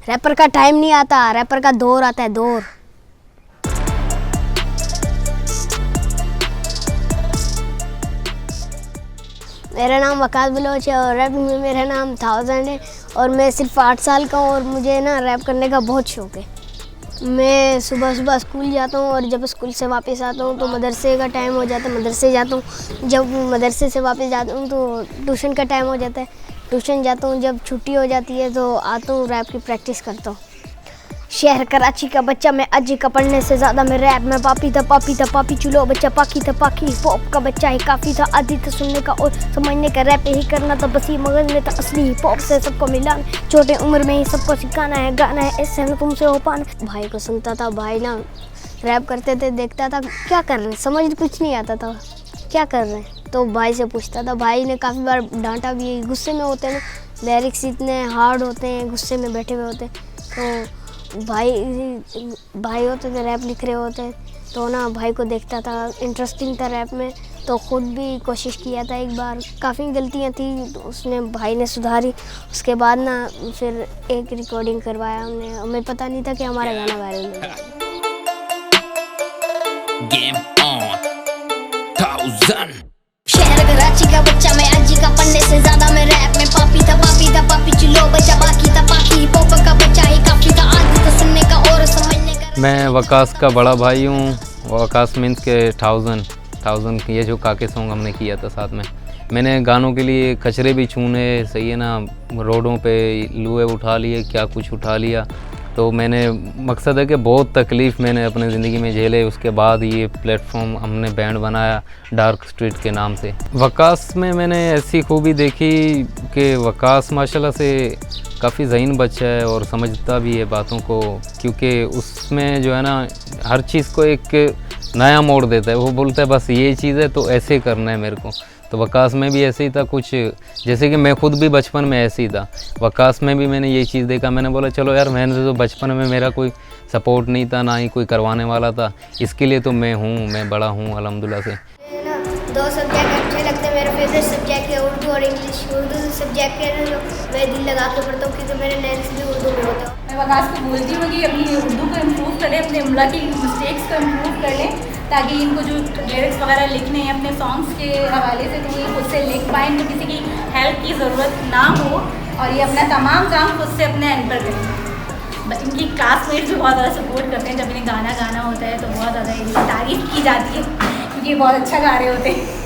Wrapper का time नहीं आता, रैपर का दौर आता है, दौर। मेरा नाम वकास बलोच है और रैप में मेरा नाम 1000 है और मैं सिर्फ 8 साल का हूँ और मुझे ना रैप करने का बहुत शौक़ है। मैं सुबह सुबह स्कूल जाता हूँ और जब स्कूल से वापस आता हूँ तो मदरसे का टाइम हो जाता है, मदरसे जाता हूँ। जब मदरसे से वापस जाता हूँ तो ट्यूशन का टाइम हो जाता है, ट्यूशन जाता हूँ। जब छुट्टी हो जाती है तो आता हूँ, रैप की प्रैक्टिस करता हूँ। शहर कराची का बच्चा मैं अजी का पढ़ने से ज़्यादा मैं रैप में पापी था पापी चुलो बच्चा पाकी था पाकी। पॉप का बच्चा ही काफ़ी था, आदि था सुनने का और समझने का, रैप यही करना था बस, ये मगज में था असली हिप हॉप से सबको मिलाना, छोटे उम्र में ही सबको सिखाना है, गाना है ऐसे ना तुमसे हो पाना। भाई को सुनता था, भाई ना रैप करते थे, देखता था क्या कर रहे हैं, समझ कुछ नहीं आता था क्या कर रहे हैं, तो भाई से पूछता था। भाई ने काफ़ी बार डांटा भी, गुस्से में होते हैं ना, लिरिक्स इतने हार्ड होते हैं, गुस्से में बैठे हुए होते हैं, तो भाई होते थे रैप लिख रहे होते तो ना भाई को देखता था, इंटरेस्टिंग था रैप में, तो ख़ुद भी कोशिश किया था एक बार। काफ़ी गलतियां थी तो उसने भाई ने सुधारी। उसके बाद ना फिर एक रिकॉर्डिंग करवाया हमने, हमें पता नहीं था कि हमारा गाना वायरल हो गया। Game on 1000। शहर कराची का बच्चा मैं अजी का पढ़ने से ज़्यादा मैं रैप में पापी था पापी चुलो बच्चा बाकी था पाकी। पॉप का बच्चा ही काफ़ी था, आदि था सुनने का और समझने का। मैं वकास का बड़ा भाई हूँ। वकास मीन्स के 1000 ये जो काके सॉन्ग हमने किया था साथ में। मैंने गानों के लिए कचरे भी छूने, सही है ना, रोडों पे लूहे उठा लिए, क्या कुछ उठा लिया। तो मैंने मकसद है कि बहुत तकलीफ़ मैंने अपने ज़िंदगी में झेले, उसके बाद ये प्लेटफॉर्म हमने बैंड बनाया डार्क स्ट्रीट के नाम से। वकास में मैंने ऐसी खूबी देखी कि वकास माशाल्लाह से काफ़ी ज़हीन बच्चा है और समझता भी है बातों को, क्योंकि उसमें जो है ना हर चीज़ को एक नया मोड़ देता है। वो बोलता है बस ये चीज़ है तो ऐसे करना है मेरे को। तो वकास में भी ऐसे ही था कुछ, जैसे कि मैं खुद भी बचपन में ऐसे ही था। वकास में भी मैंने ये चीज़ देखा, मैंने बोला चलो यार, मैंने तो बचपन में मेरा कोई सपोर्ट नहीं था, ना ही कोई करवाने वाला था, इसके लिए तो मैं बड़ा हूँ अल्हम्दुलिल्लाह से। दो सब्जेक्ट अच्छे लगते हैं, मेरा फेवरेट सब्जेक्ट है उर्दू और इंग्लिश। उर्दू सब्जेक्ट है जो मैं दिल लगा के पढ़ता हूँ क्योंकि मेरे लिरिक्स भी उर्दू में होता है। मैं वकास को बोलती हूँ कि अपनी उर्दू को इम्प्रूव करें, अपने इमला की मिस्टेक्स को इम्प्रूव कर लें, ताकि इनको जो लिरिक्स वगैरह लिखने हैं अपने सॉन्ग्स के हवाले से तो ये खुद से लिख पाएँ, तो किसी की हेल्प की ज़रूरत ना हो और ये अपना तमाम काम खुद से अपने एंड पर करें। इनकी क्लासमेट्स भी बहुत ज़्यादा सपोर्ट करते हैं, जब इन्हें गाना होता है तो बहुत ज़्यादा इनकी तारीफ़ की जाती है क्योंकि ये बहुत अच्छा गा रहे होते हैं।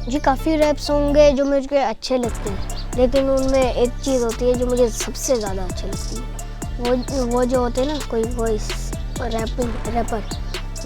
जी काफ़ी रैप सॉन्ग है जो मुझे अच्छे लगते हैं, लेकिन उनमें एक चीज़ होती है जो मुझे सबसे ज़्यादा अच्छी लगती है। वो जो होते हैं ना, कोई वॉइस रैपर,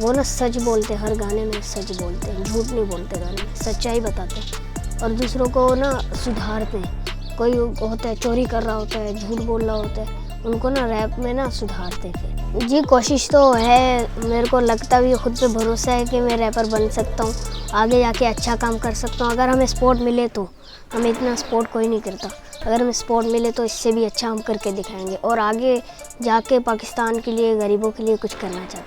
वो ना सच बोलते हैं, हर गाने में सच बोलते हैं, झूठ नहीं बोलते, गाने में सच्चाई बताते हैं और दूसरों को ना सुधारते हैं। कोई होता है चोरी कर रहा होता है, झूठ बोल रहा होता है, उनको ना रैप में ना सुधारते हैं। जी कोशिश तो है, मेरे को लगता भी खुद पे भरोसा है कि मैं रैपर बन सकता हूँ, आगे जाके अच्छा काम कर सकता हूँ अगर हमें सपोर्ट मिले तो। हमें इतना सपोर्ट कोई नहीं करता, अगर हमें सपोर्ट मिले तो इससे भी अच्छा हम करके दिखाएंगे और आगे जाके पाकिस्तान के लिए, गरीबों के लिए कुछ करना चाहते हैं।